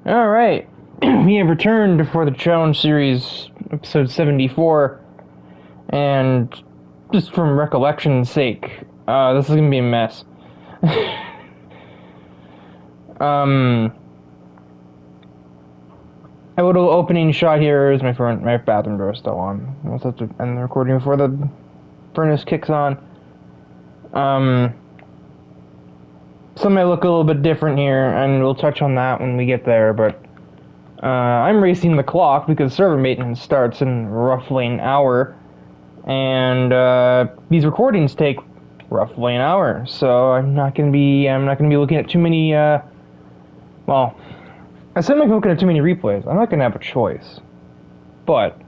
Alright, we have returned for the challenge series, episode 74, and just from recollection's sake, this is gonna be a mess. A little opening shot here is my bathroom door still on. I'll have to end the recording before the furnace kicks on. Some may look a little bit different here, and we'll touch on that when we get there, but I'm racing the clock because server maintenance starts in roughly an hour, and these recordings take roughly an hour, so I'm not gonna be looking at too many. Well, I said I'm not gonna looking at too many replays. I'm not gonna have a choice, but.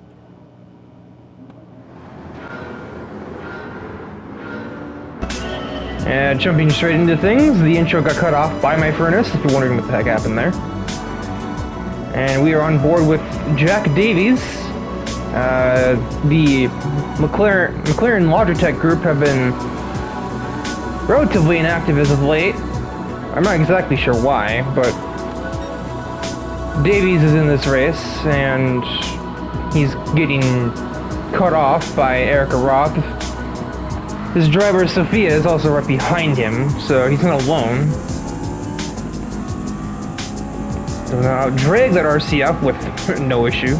Jumping straight into things, the intro got cut off by my furnace, if you're wondering what the heck happened there. And we are on board with Jack Davies. The McLaren Logitech group have been relatively inactive as of late. I'm not exactly sure why, but Davies is in this race, and he's getting cut off by Erica Roth. His driver, Sophia, is also right behind him, so he's not alone. So now drag that RC up with no issue.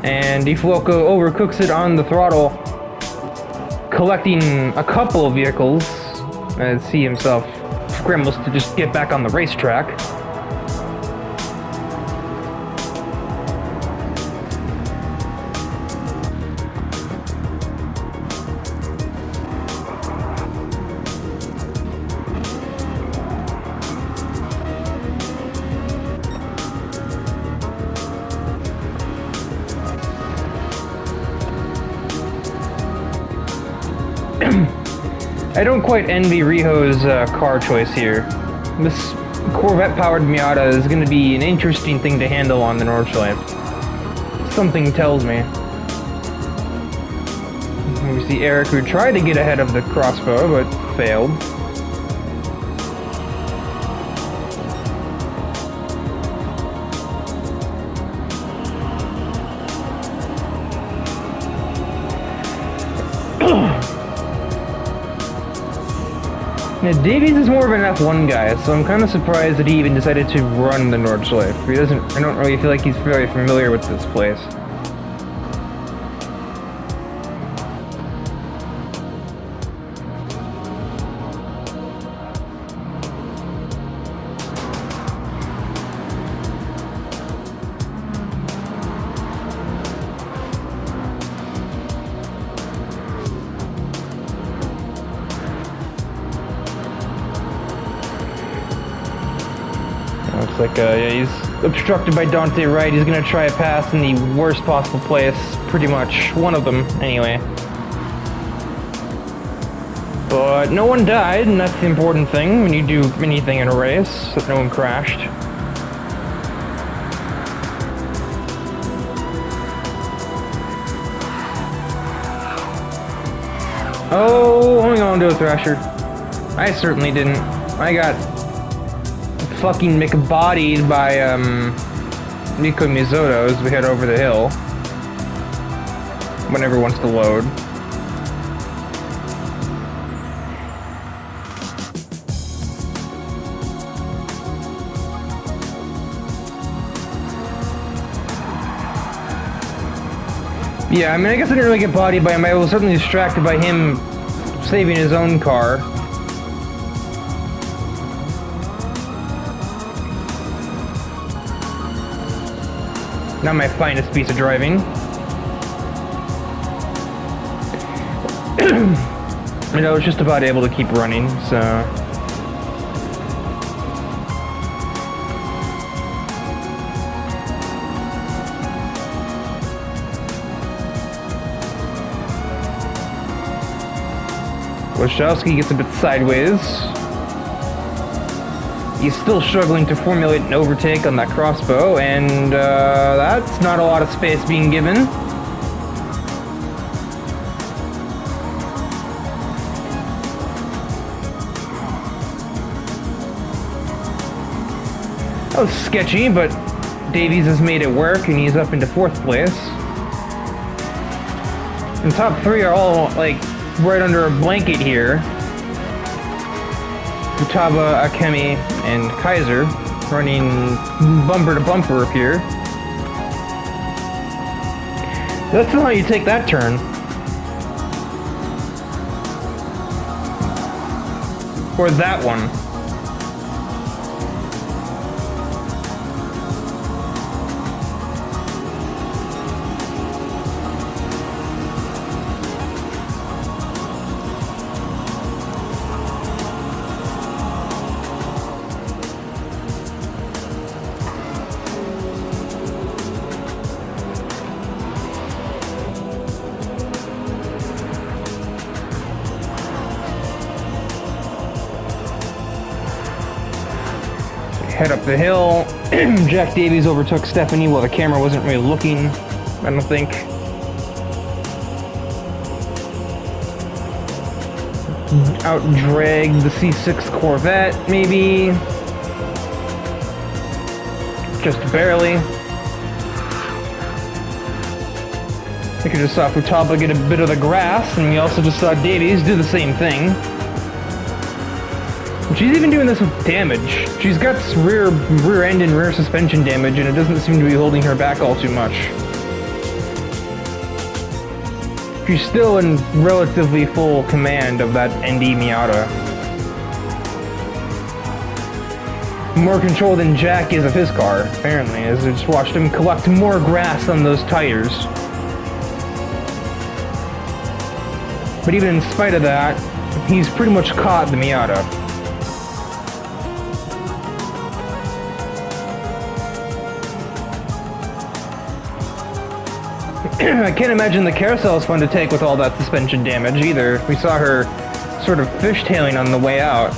And DeFloco overcooks it on the throttle, collecting a couple of vehicles as he himself scrambles to just get back on the racetrack. I don't quite envy Riho's car choice here. This Corvette-powered Miata is going to be an interesting thing to handle on the Nordschleife. Something tells me. We see Eric, who tried to get ahead of the crossbow, but failed. Now, Davies is more of an F1 guy, so I'm kind of surprised that he even decided to run the Nordschleife. I don't really feel like he's very familiar with this place. Looks like, yeah, he's obstructed by Dante Wright. He's gonna try a pass in the worst possible place, pretty much. One of them, anyway. But no one died, and that's the important thing when you do anything in a race, that no one crashed. Oh, hang on to a Thrasher. I certainly didn't. I got fucking McBodied by Nico Mizoto as we head over the hill. Whenever it wants to load. Yeah, I mean, I guess I didn't really get bodied by him. I was certainly distracted by him saving his own car. Not my finest piece of driving. And I was just about able to keep running, so... Wachowski gets a bit sideways. He's still struggling to formulate an overtake on that crossbow, and that's not a lot of space being given. That was sketchy, but Davies has made it work, and he's up into 4th place. And top 3 are all, like, right under a blanket here. Futaba, Akemi, and Kaiser running bumper to bumper up here. That's not how you take that turn. Or that one. Head up the hill. Jack Davies overtook Stephanie while the camera wasn't really looking, I don't think. Out-dragged the C6 Corvette, maybe. Just barely. We could just saw Futaba get a bit of the grass, and we also just saw Davies do the same thing. She's even doing this with damage. She's got rear end and rear suspension damage, and it doesn't seem to be holding her back all too much. She's still in relatively full command of that ND Miata. More control than Jack is of his car, apparently, as I just watched him collect more grass on those tires. But even in spite of that, he's pretty much caught the Miata. I can't imagine the carousel is fun to take with all that suspension damage either. We saw her sort of fishtailing on the way out.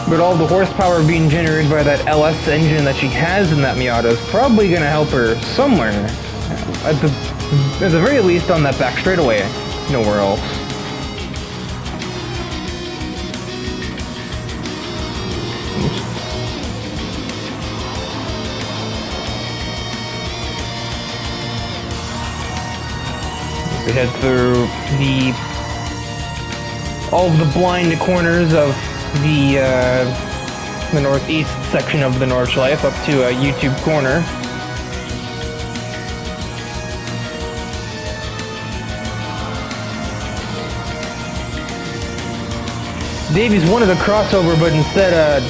But all the horsepower being generated by that LS engine that she has in that Miata is probably going to help her somewhere. At the very least on that back straightaway. Nowhere else. We head through all of the blind corners of the northeast section of the Nordschleife up to a YouTube corner. Davies wanted a crossover, but instead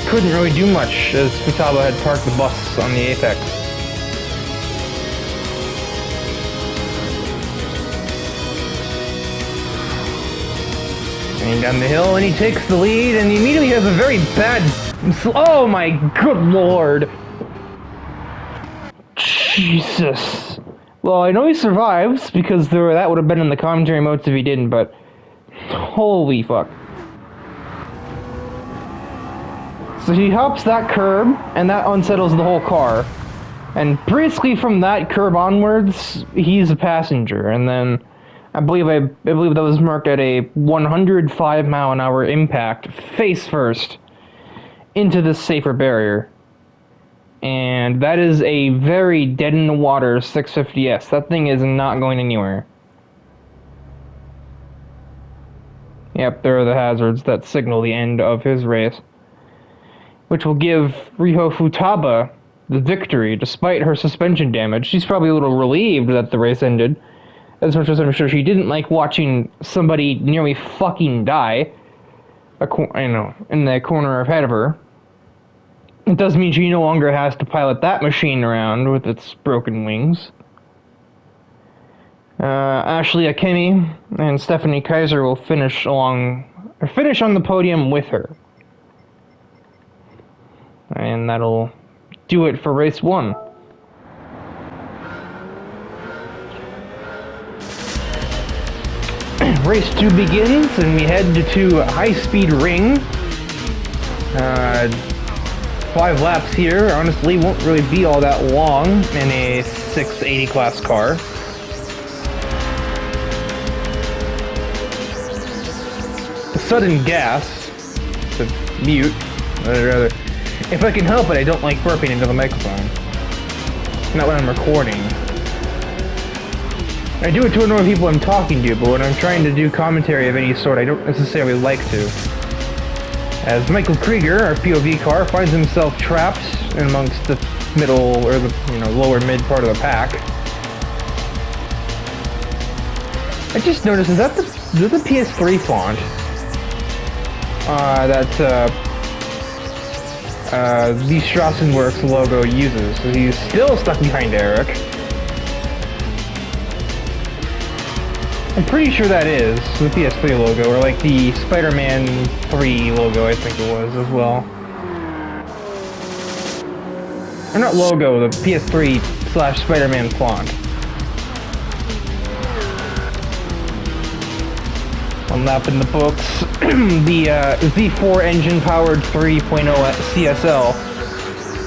couldn't really do much as Futaba had parked the bus on the apex. And down the hill, and he takes the lead, and he immediately has a very bad... Oh my good lord! Jesus. Well, I know he survives, because that would have been in the commentary modes if he didn't, but... Holy fuck. So he hops that curb, and that unsettles the whole car. And basically from that curb onwards, he's a passenger, and then... I believe that was marked at a 105-mile-an-hour impact, face first, into this safer barrier. And that is a very dead-in-the-water 650S. That thing is not going anywhere. Yep, there are the hazards that signal the end of his race. Which will give Riho Futaba the victory, despite her suspension damage. She's probably a little relieved that the race ended. As much as I'm sure she didn't like watching somebody nearly fucking die, in the corner ahead of her. It does mean she no longer has to pilot that machine around with its broken wings. Ashley Akemi and Stephanie Kaiser will finish on the podium with her. And that'll do it for race 1. Race 2 begins, and we head to a high-speed ring. 5 laps here, honestly, won't really be all that long in a 680 class car. The sudden gas to mute. Or rather, if I can help it, I don't like burping into the microphone. Not when I'm recording. I do it to annoy people I'm talking to, but when I'm trying to do commentary of any sort, I don't necessarily like to. As Michael Krieger, our POV car, finds himself trapped amongst the middle, or the, lower mid part of the pack. I just noticed, is that the PS3 font? The Strassenworks logo uses. So he's still stuck behind Eric. I'm pretty sure that is the PS3 logo, or like the Spider-Man 3 logo, I think it was as well. Or not logo, the PS3/Spider-Man font. I'm mapping the books. The Z4 engine-powered 3.0 CSL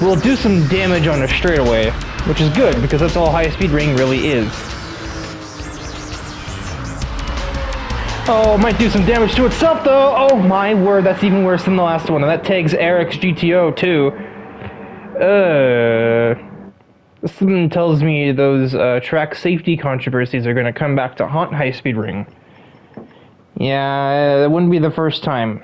will do some damage on a straightaway, which is good because that's all high-speed ring really is. Oh, it might do some damage to itself though! Oh my word, that's even worse than the last one, and that tags Eric's GTO too. Something tells me those track safety controversies are gonna come back to haunt high-speed ring. Yeah, it wouldn't be the first time.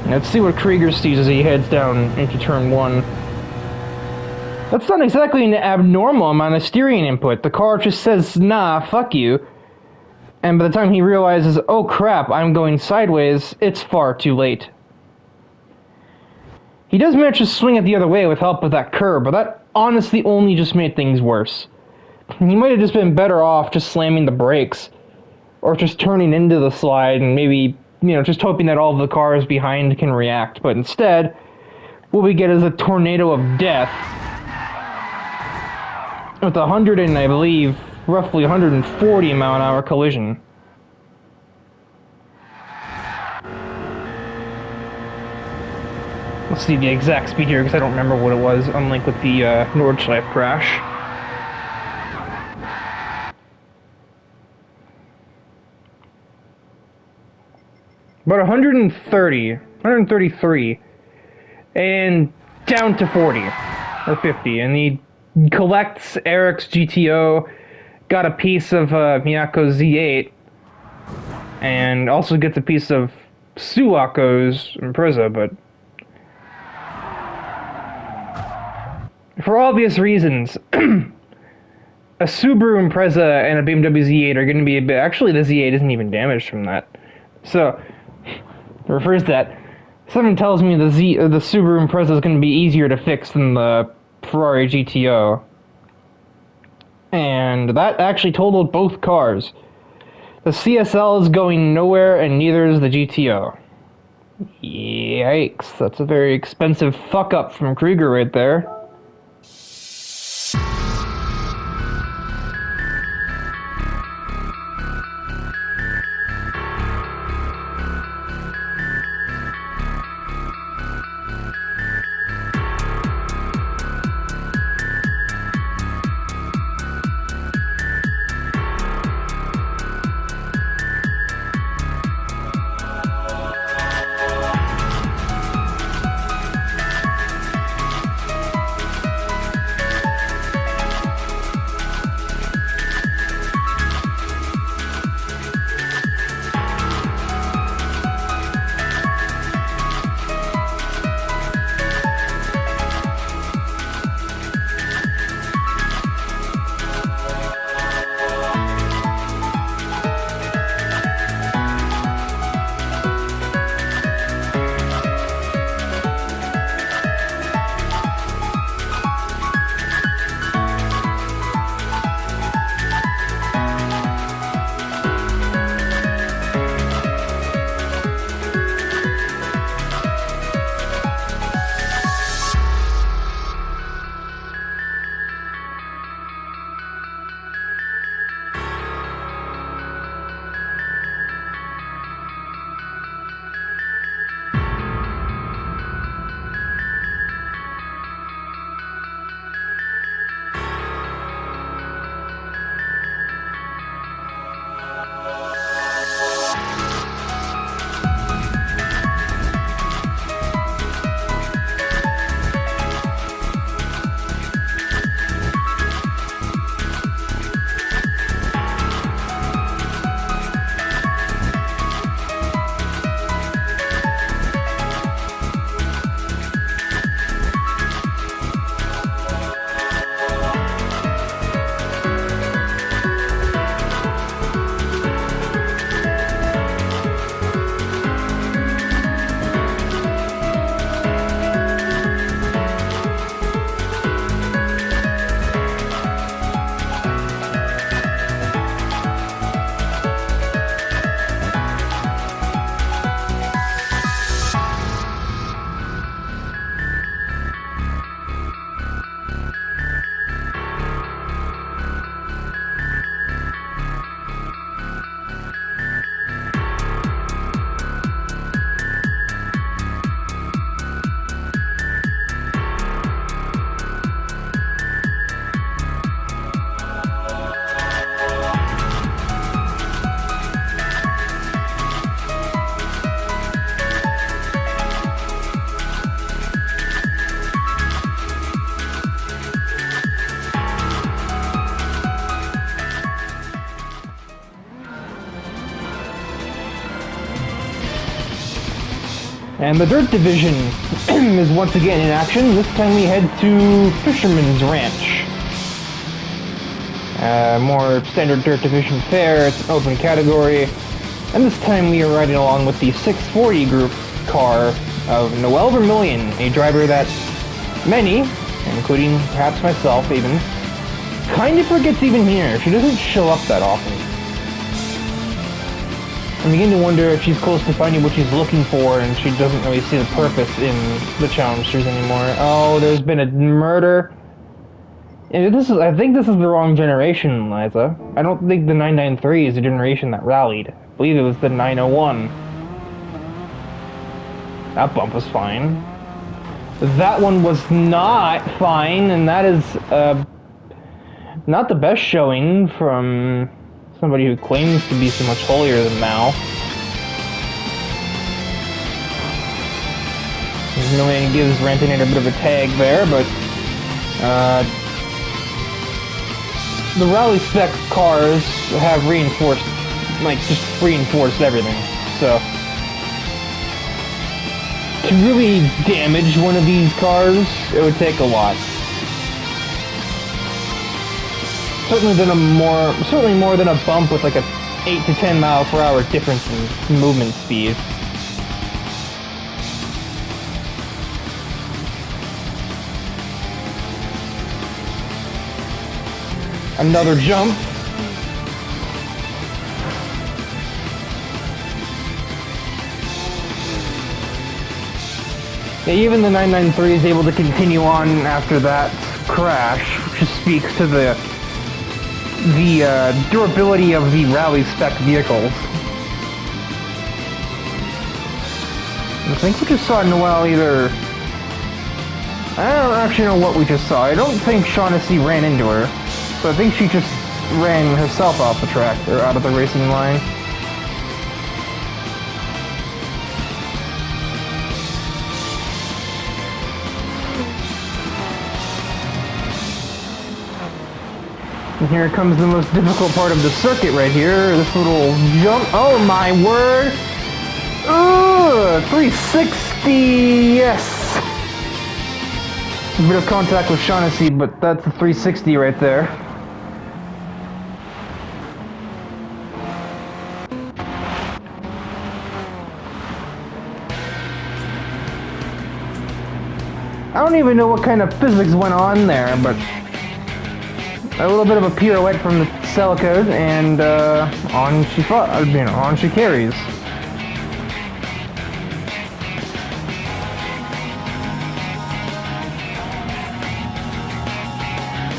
Let's see what Krieger sees as he heads down into turn 1. That's not exactly an abnormal amount of steering input. The car just says, nah, fuck you. And by the time he realizes, oh crap, I'm going sideways, it's far too late. He does manage to swing it the other way with help of that curb, but that honestly only just made things worse. He might have just been better off just slamming the brakes, or just turning into the slide and maybe, just hoping that all of the cars behind can react. But instead, what we get is a tornado of death. With a 100 and, I believe, roughly 140 mile-an-hour collision. Let's see the exact speed here, because I don't remember what it was, unlike with the Nordschleife crash. About 133, and down to 40, or 50, and he collects Eric's GTO, got a piece of Miyako's Z8, and also gets a piece of Suwako's Impreza, but for obvious reasons, a Subaru Impreza and a BMW Z8 are going to be a bit... Actually, the Z8 isn't even damaged from that. So, refers to that. Something tells me the Subaru Impreza is going to be easier to fix than the Ferrari GTO. And that actually totaled both cars. The CSL is going nowhere, and neither is the GTO. Yikes, that's a very expensive fuck-up from Krieger right there. And the Dirt Division is once again in action. This time we head to Fisherman's Ranch. More standard Dirt Division fare, it's an open category. And this time we are riding along with the 640 group car of Noelle Vermillion, a driver that many, including perhaps myself even, kind of forgets even here. She doesn't show up that often. I begin to wonder if she's close to finding what she's looking for and she doesn't really see the purpose in the Challengers anymore. Oh, there's been a murder. And I think this is the wrong generation, Liza. I don't think the 993 is the generation that rallied. I believe it was the 901. That bump was fine. That one was not fine, and that is, not the best showing from somebody who claims to be so much holier than thou. Vermillion gives Rantonator a bit of a tag there, but, the rally spec cars have reinforced, like, just reinforced everything, so to really damage one of these cars, it would take a lot. Certainly more than a bump with like a 8 to 10 mile per hour difference in movement speed. Another jump. Yeah, even the 993 is able to continue on after that crash, which just speaks to the durability of the rally spec vehicles. I think we just saw Noelle either... I don't actually know what we just saw. I don't think Shaughnessy ran into her. So I think she just ran herself off the track, or out of the racing line. And here comes the most difficult part of the circuit right here, this little jump. Oh my word! Ugh, 360, yes! A bit of contact with Shaughnessy, but that's a 360 right there. I don't even know what kind of physics went on there, but a little bit of a pirouette from the Celica, and on she carries.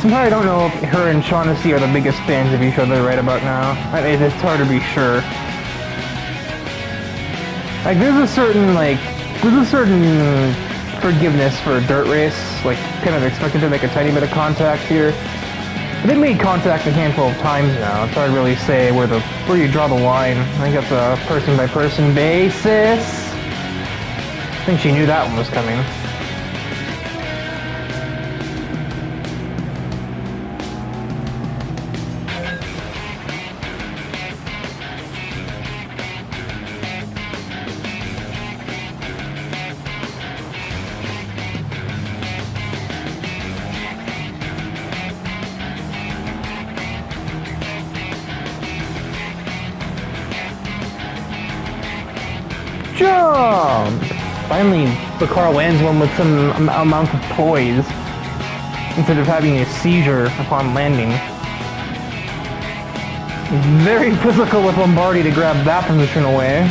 Somehow I don't know if her and Shaughnessy are the biggest fans of each other right about now. It's hard to be sure. Like, there's a certain forgiveness for a dirt race, like, kind of expected to make a tiny bit of contact here. But they've made contact a handful of times now. It's hard to really say where you draw the line. I think that's a person-by-person basis. I think she knew that one was coming. Jump! Finally, the car lands one with some amount of poise, instead of having a seizure upon landing. Very physical with Lombardi to grab that position away.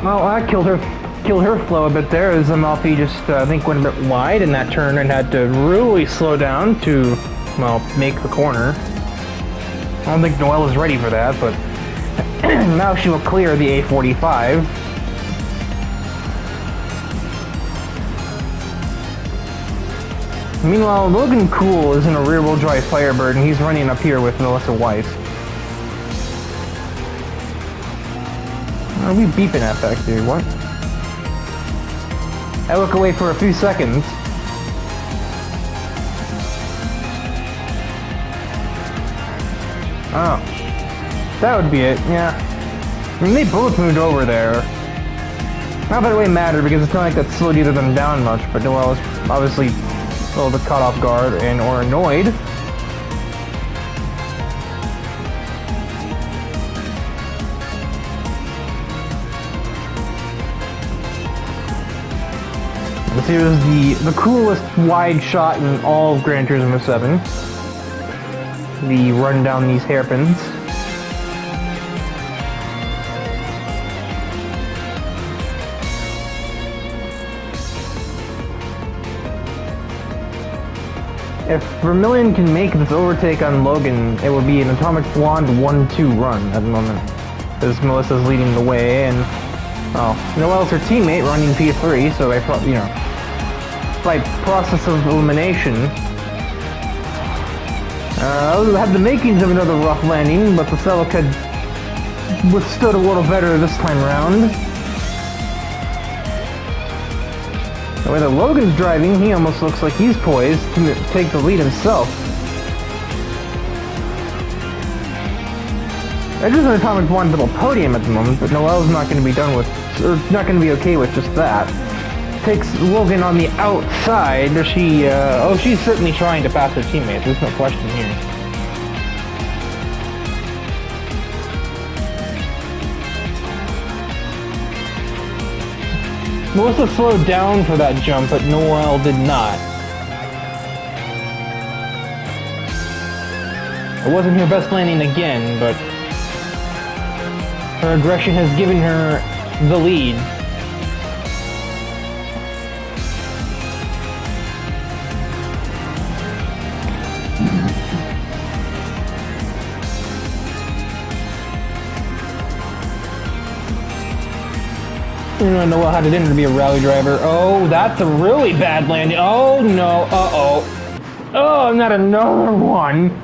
Well, that killed her flow a bit there, as Amalfi just, I think, went a bit wide in that turn and had to really slow down to, well, make the corner. I don't think Noelle is ready for that, but now she will clear the A45. Meanwhile, Logan Cool is in a rear-wheel drive Firebird, and he's running up here with Melissa Weiss. Are we beeping at back there? What? I look away for a few seconds. Oh. That would be it, yeah. I mean, they both moved over there. Not that it really mattered, because it's not like that slowed either of them down much, but Noelle was obviously a little bit caught off guard and or annoyed. This here is the coolest wide shot in all of Gran Turismo 7. The run down these hairpins. If Vermillion can make this overtake on Logan, it would be an Atomic Blonde 1-2 run at the moment. Because Melissa's leading the way, and well, Noelle's her teammate running P3, so by by process of elimination, had the makings of another rough landing, but the Celica withstood a little better this time around. The way that Logan's driving, he almost looks like he's poised to take the lead himself. Edge's an Atomic Blonde double podium at the moment, but Noelle's not going to be done with, or not going to be okay with just that. Takes Logan on the outside. She's certainly trying to pass her teammates. There's no question here. Melissa slowed down for that jump, but Noelle did not. It wasn't her best landing again, but her aggression has given her the lead. You don't know how to do to be a rally driver. Oh, that's a really bad landing. Oh no, uh-oh. Oh, not another one.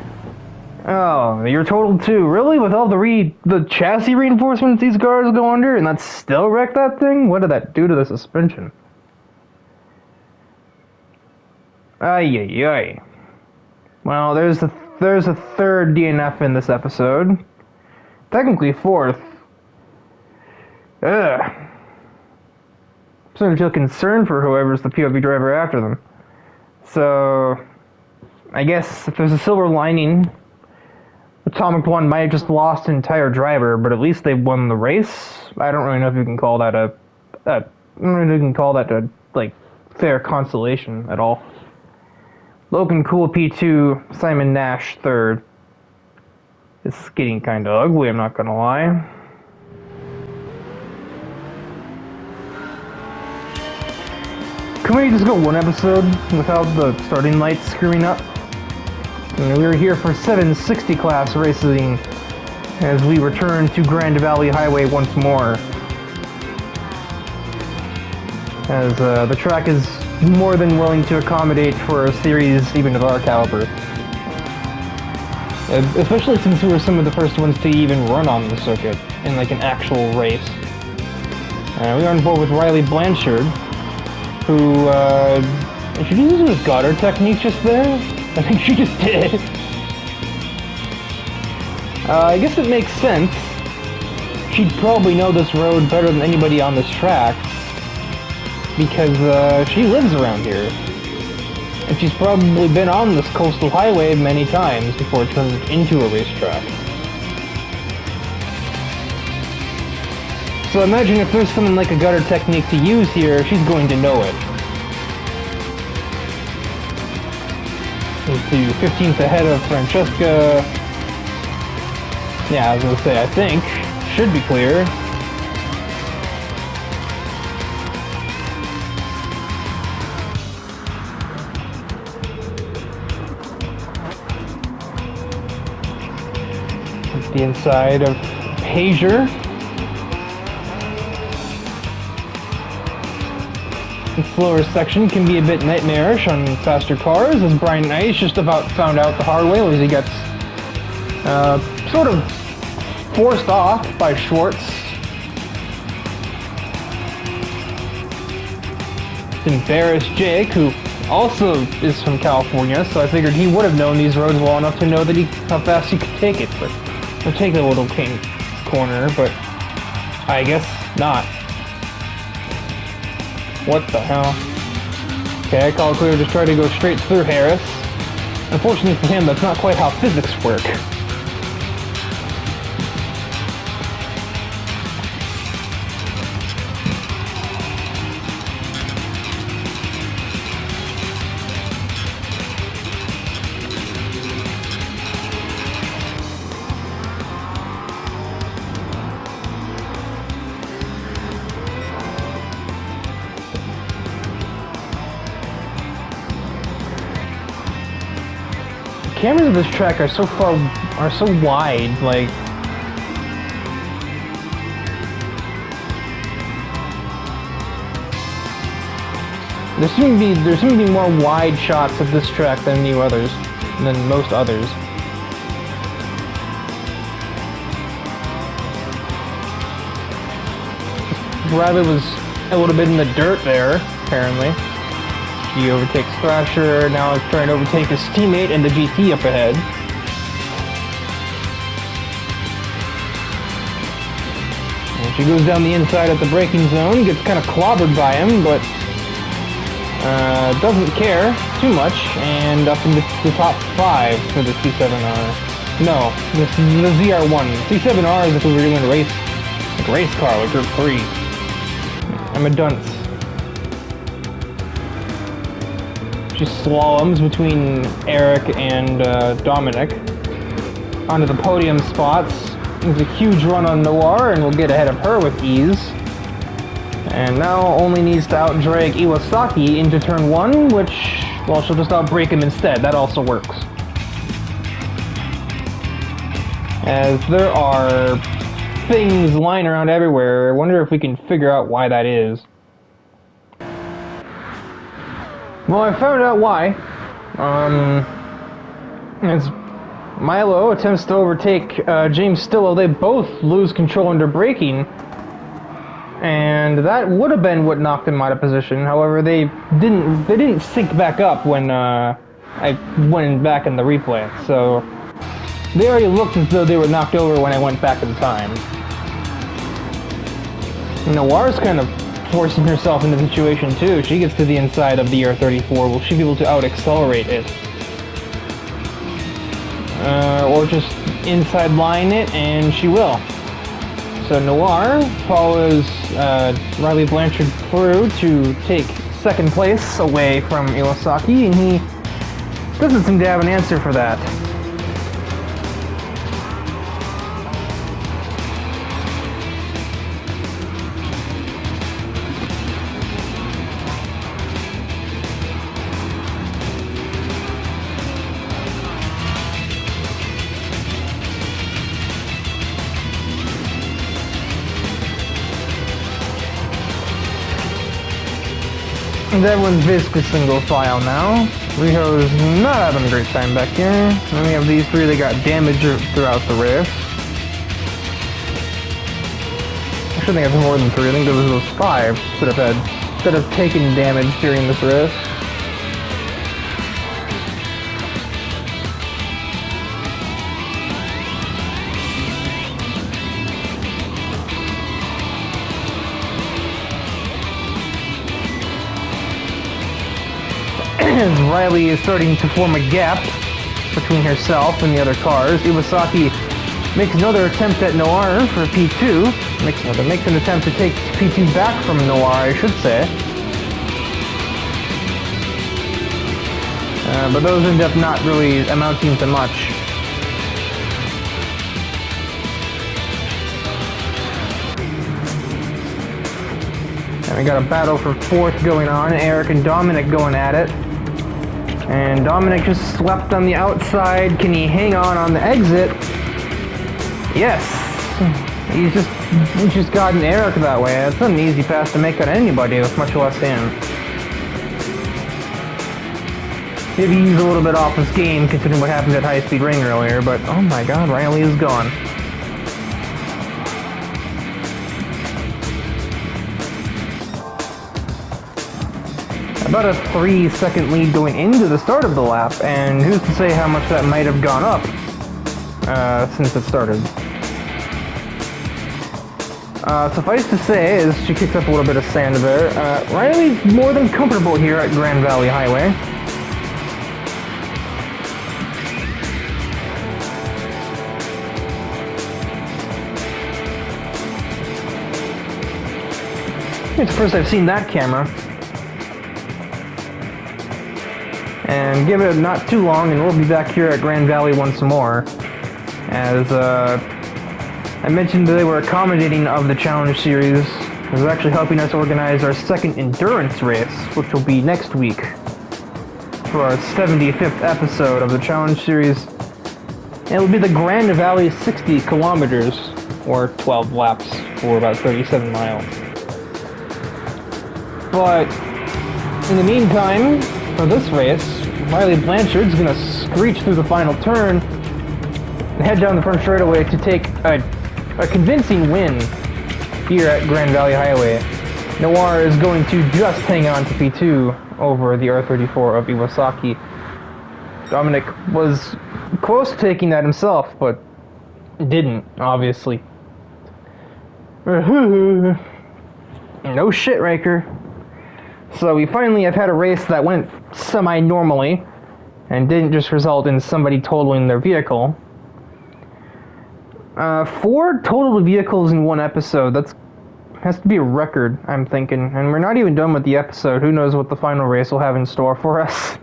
Oh, you're totaled too. Really? With all the chassis reinforcements these cars go under, and that still wrecked that thing? What did that do to the suspension? Ay ay ay. Well, there's a third DNF in this episode. Technically fourth. Ugh. I'm starting to feel concerned for whoever's the POV driver after them. So, I guess if there's a silver lining, Atomic Blonde might have just lost an entire driver, but at least they won the race. I don't really know if you can call that a like fair consolation at all. Logan Cool P2, Simon Nash third. It's getting kind of ugly, I'm not gonna lie. Can we just go one episode without the starting lights screwing up? And we were here for 760 class racing as we return to Grand Valley Highway once more. As the track is more than willing to accommodate for a series even of our caliber. Especially since we were some of the first ones to even run on the circuit in like an actual race. We are on board with Riley Blanchard, who introduces his gutter technique just there. I think she just did. I guess it makes sense. She'd probably know this road better than anybody on this track, because she lives around here. And she's probably been on this coastal highway many times before it turns into a racetrack. So imagine if there's something like a gutter technique to use here, she's going to know it. Into 15th ahead of Francesca. Yeah, I was going to say, I think. Should be clear. The inside of Hager. The slower section can be a bit nightmarish on faster cars, as Brian Nice just about found out the hard way as he gets sort of forced off by Schwartz. It's embarrassed Jake, who also is from California, so I figured he would have known these roads well enough to know that how fast he could take it, but he'll take the little corner, but I guess not. What the hell? Okay, I call it clear, just try to go straight through Harris. Unfortunately for him, that's not quite how physics work. Cameras of this track are so wide, like there seem to be more wide shots of this track than most others. Riley was a little bit in the dirt there, apparently. He overtakes Thrasher, now he's trying to overtake his teammate and the GT up ahead. And she goes down the inside at the braking zone, gets kind of clobbered by him, but doesn't care too much, and up into the top 5 for the C7R. No, this is the ZR1. C7R is if we were doing a race car, like Group 3. I'm a dunce. She slaloms between Eric and Dominic onto the podium spots. There's a huge run on Noir, and we'll get ahead of her with ease. And now only needs to outdrag Iwasaki into turn 1, which, well, she'll just outbrake him instead. That also works. As there are things lying around everywhere, I wonder if we can figure out why that is. Well, I found out why. As Milo attempts to overtake James Stillo, they both lose control under braking, and that would have been what knocked them out of position. However, they didn't sync back up when I went back in the replay, so they already looked as though they were knocked over when I went back in time. Noir's kind of forcing herself into the situation too. She gets to the inside of the ER34. Will she be able to out-accelerate it? Or just inside line it, and she will. So Noir follows Riley Blanchard through to take second place away from Iwasaki, and he doesn't seem to have an answer for that. And everyone's basically single file now. Riho's not having a great time back here. Then we have these three that got damaged throughout the race. Actually, I think it's more than 3. I think there was those 5 that have taken damage during this race. As Riley is starting to form a gap between herself and the other cars, Iwasaki makes another attempt at Noir for P2. Makes an attempt to take P2 back from Noir, I should say. But those end up not really amounting to much. And we got a battle for 4th going on. Eric and Dominic going at it. And Dominic just swept on the outside. Can he hang on the exit? Yes! He's just gotten Eric that way. It's not an easy pass to make on anybody, much less him. Maybe he's a little bit off his game considering what happened at High Speed Ring earlier, but oh my god, Riley is gone. About a 3-second lead going into the start of the lap, and who's to say how much that might have gone up since it started. Suffice to say, as she kicks up a little bit of sand there, Riley's more than comfortable here at Grand Valley Highway. It's the first I've seen that camera. And give it not too long and we'll be back here at Grand Valley once more. As I mentioned, they were accommodating of the Challenge Series. It was actually helping us organize our second endurance race, which will be next week for our 75th episode of the Challenge Series. And it will be the Grand Valley 60 kilometers, or 12 laps for about 37 miles. But in the meantime, for this race, Riley Blanchard's gonna screech through the final turn and head down the front straightaway to take a convincing win here at Grand Valley Highway. Noir is going to just hang on to P2 over the R34 of Iwasaki. Dominic was close to taking that himself, but didn't, obviously. No shit, Riker. So we finally have had a race that went semi-normally and didn't just result in somebody totaling their vehicle. 4 totaled vehicles in one episode. Has to be a record, I'm thinking. And we're not even done with the episode. Who knows what the final race will have in store for us.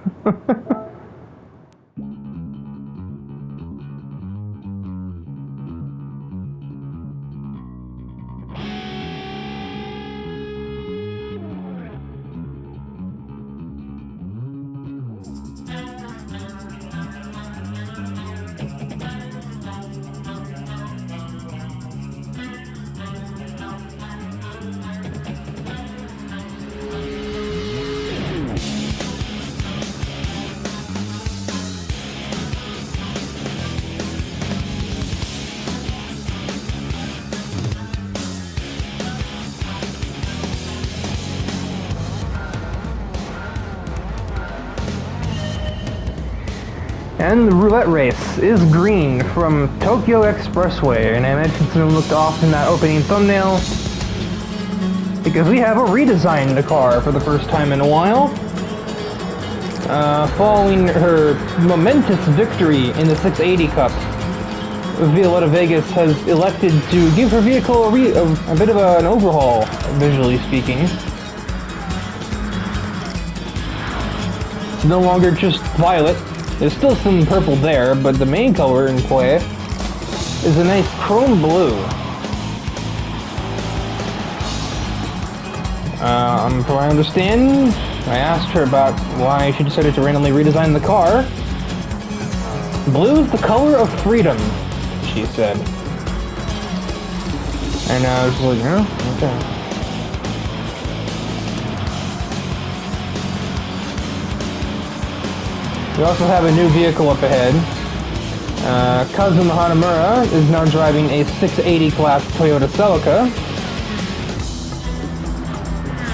And the roulette race is green from Tokyo Expressway, and I mentioned something looked off in that opening thumbnail because we have a redesigned car for the first time in a while. Following her momentous victory in the 680 Cup, Violetta Vegas has elected to give her vehicle a bit of an overhaul, visually speaking. It's no longer just violet. There's still some purple there, but the main color in play is a nice chrome blue. From what I understand, I asked her about why she decided to randomly redesign the car. Blue is the color of freedom, she said. And I was like, oh, okay. We also have a new vehicle up ahead. Kazuma Hanamura is now driving a 680 class Toyota Celica.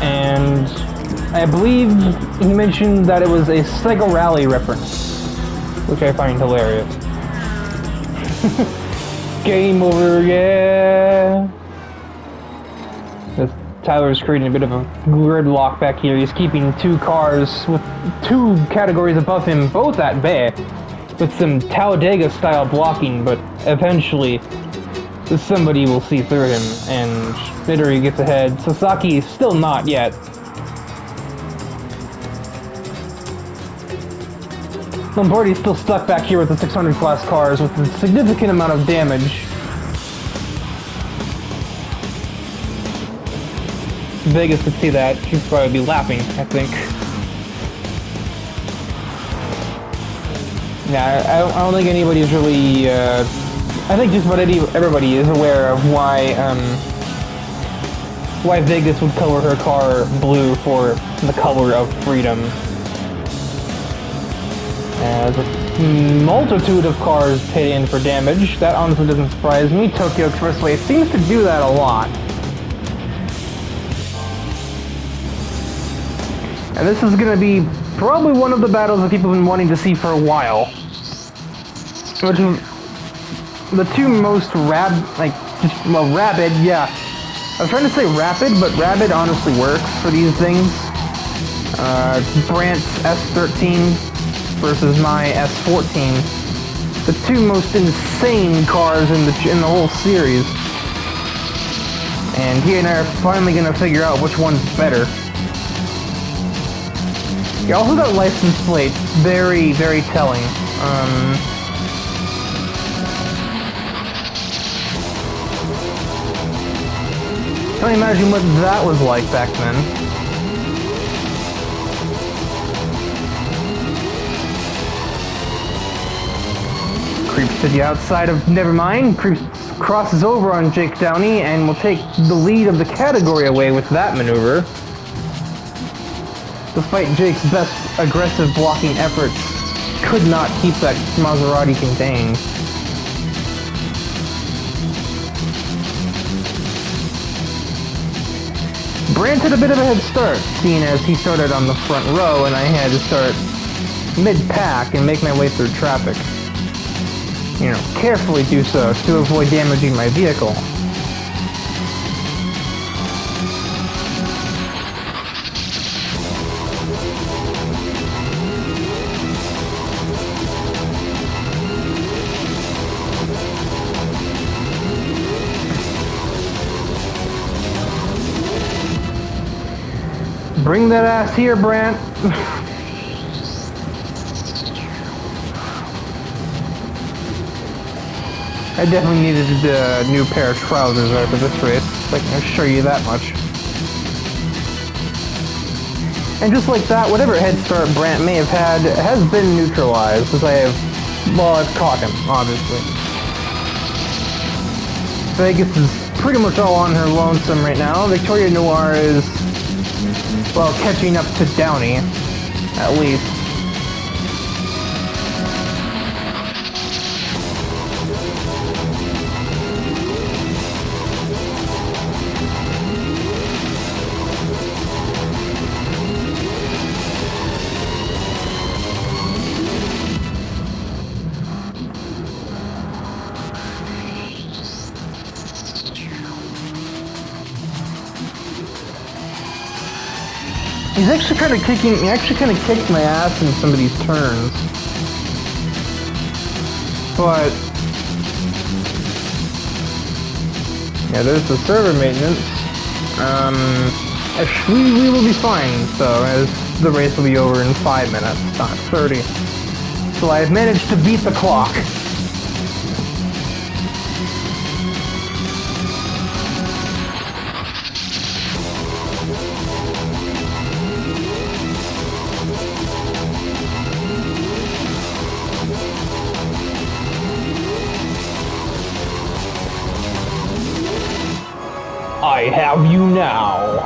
And I believe he mentioned that it was a Sega Rally reference, which I find hilarious. Game over, yeah! Tyler's creating a bit of a gridlock back here. He's keeping 2 cars with 2 categories above him, both at bay, with some Talladega-style blocking, but eventually somebody will see through him, and Midori gets ahead. Sasaki still not yet. Lombardi's still stuck back here with the 600 class cars with a significant amount of damage. Vegas could see that. She'd probably be laughing, I think. Yeah, I don't think anybody's really I think just about everybody is aware of why Vegas would color her car blue for the color of freedom. As a multitude of cars pit in for damage, that honestly doesn't surprise me. Tokyo Expressway seems to do that a lot. And this is going to be probably one of the battles that people have been wanting to see for a while. Which is the two most rapid, yeah. I was trying to say rapid, but rapid honestly works for these things. Brandt's S13 versus my S14. The two most insane cars in the whole series. And he and I are finally going to figure out which one's better. Yeah, also that license plate, very, very telling. Can't imagine what that was like back then. Creeps to the outside of Nevermind. Creeps crosses over on Jake Downey and will take the lead of the category away with that maneuver. Despite Jake's best aggressive blocking efforts, could not keep that Maserati contained. Brandt had a bit of a head start, seeing as he started on the front row and I had to start mid-pack and make my way through traffic. You know, carefully do so to avoid damaging my vehicle. Bring that ass here, Brandt. I definitely needed a new pair of trousers after this race. I can assure you that much. And just like that, whatever head start Brandt may have had has been neutralized, as I've caught him, obviously. Vegas is pretty much all on her lonesome right now. Victoria Noir is, well, catching up to Downey, at least. He actually kind of kicked my ass in some of these turns. But yeah, there's the server maintenance. We will be fine, so as the race will be over in 5 minutes, not 30. So I've managed to beat the clock. I have you now.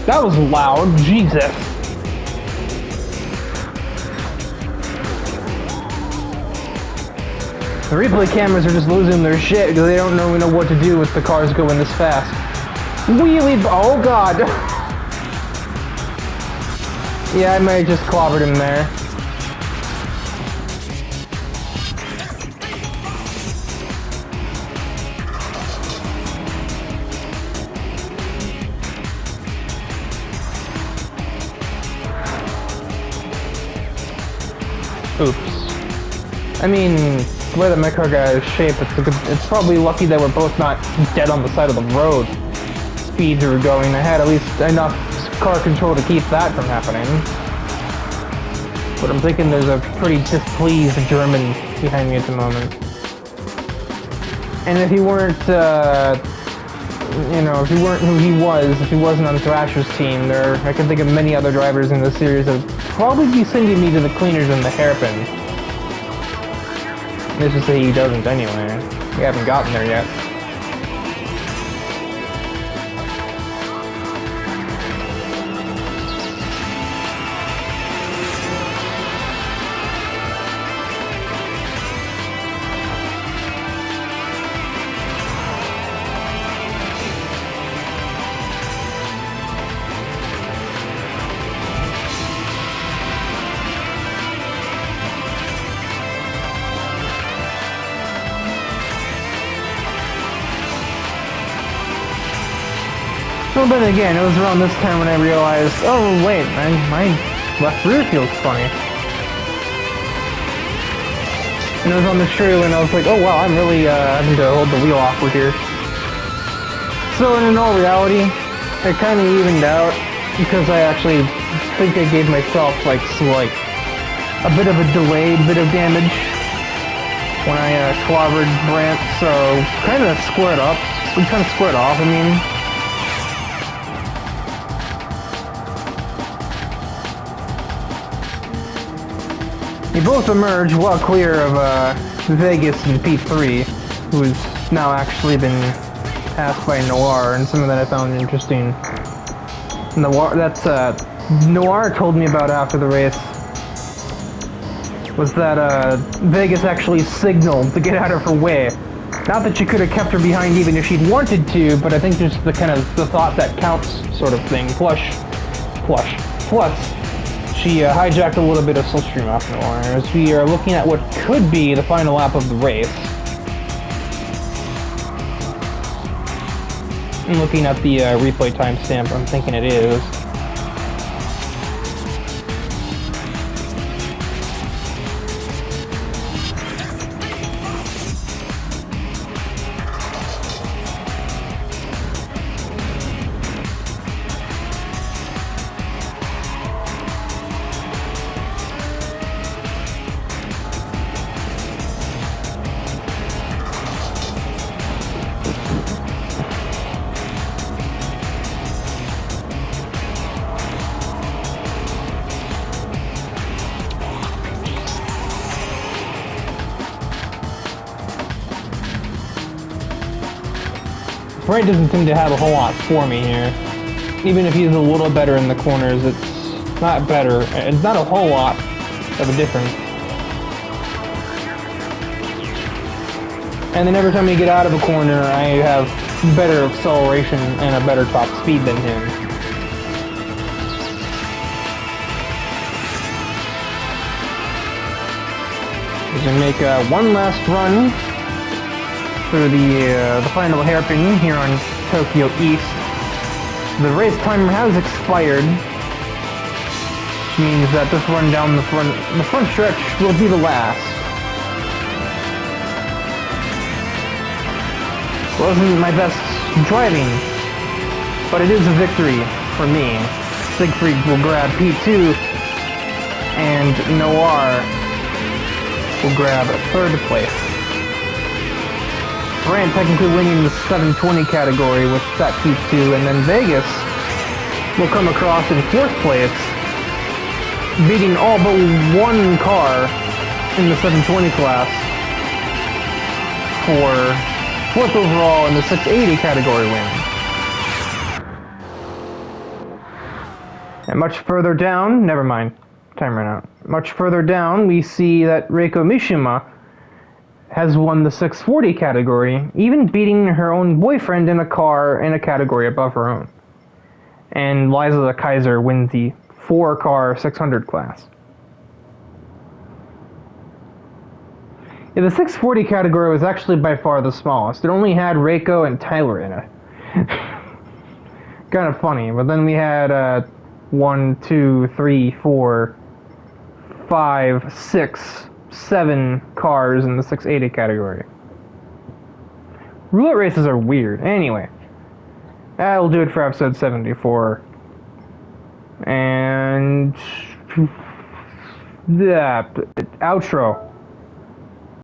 That was loud, Jesus. The replay cameras are just losing their shit because they don't know what to do with the cars going this fast. Wheelie, oh god. Yeah, I might have just clobbered him there. Oops. I mean, the way that my car got is shaped, it's probably lucky that we're both not dead on the side of the road. Speeds are going. I had at least enough car control to keep that from happening. But I'm thinking there's a pretty displeased German behind me at the moment. And if he weren't you know, if he weren't who he was, if he wasn't on Thrasher's team, I can think of many other drivers in this series that would probably be sending me to the cleaners and the hairpin. Let's just say he doesn't anyway. We haven't gotten there yet. Well, but again, it was around this time when I realized, oh wait, my left rear feels funny. And it was on the trailer, and I was like, oh wow, I'm really having to hold the wheel awkward here. So in all reality, it kind of evened out because I actually think I gave myself like a bit of a delayed bit of damage when I clobbered Brandt. So kind of squared up. We kind of squared off. I mean. We both emerged well clear of Vegas and P3, who's now actually been passed by Noir, and something that I found interesting. Noir told me about after the race was that Vegas actually signaled to get out of her way. Not that she could have kept her behind even if she'd wanted to, but I think just the kind of the thought that counts sort of thing. Plus, she hijacked a little bit of slipstream off Noir as we are looking at what could be the final lap of the race. And looking at the replay timestamp, I'm thinking it is. Brandt doesn't seem to have a whole lot for me here. Even if he's a little better in the corners, it's not better. It's not a whole lot of a difference. And then every time we get out of a corner, I have better acceleration and a better top speed than him. We can make one last run through the final hairpin here on Tokyo East. The race timer has expired, which means that this run down the front stretch will be the last. Wasn't my best driving, but it is a victory for me. Siegfried will grab P2, and Noir will grab third place. Brandt technically winning the 720 category with that P2, and then Vegas will come across in fourth place, beating all but one car in the 720 class for fourth overall in the 680 category win. And much further down, never mind, time ran out. Much further down, we see that Reiko Mishima has won the 640 category, even beating her own boyfriend in a car in a category above her own. And Liza Kaiser wins the 4-car 600 class. Yeah, the 640 category was actually by far the smallest. It only had Reiko and Tyler in it. Kind of funny, but then we had 1, 2, 3, 4, 5, 6, 7 cars in the 680 category. Roulette races are weird. Anyway, that'll do it for episode 74. And... yeah, outro.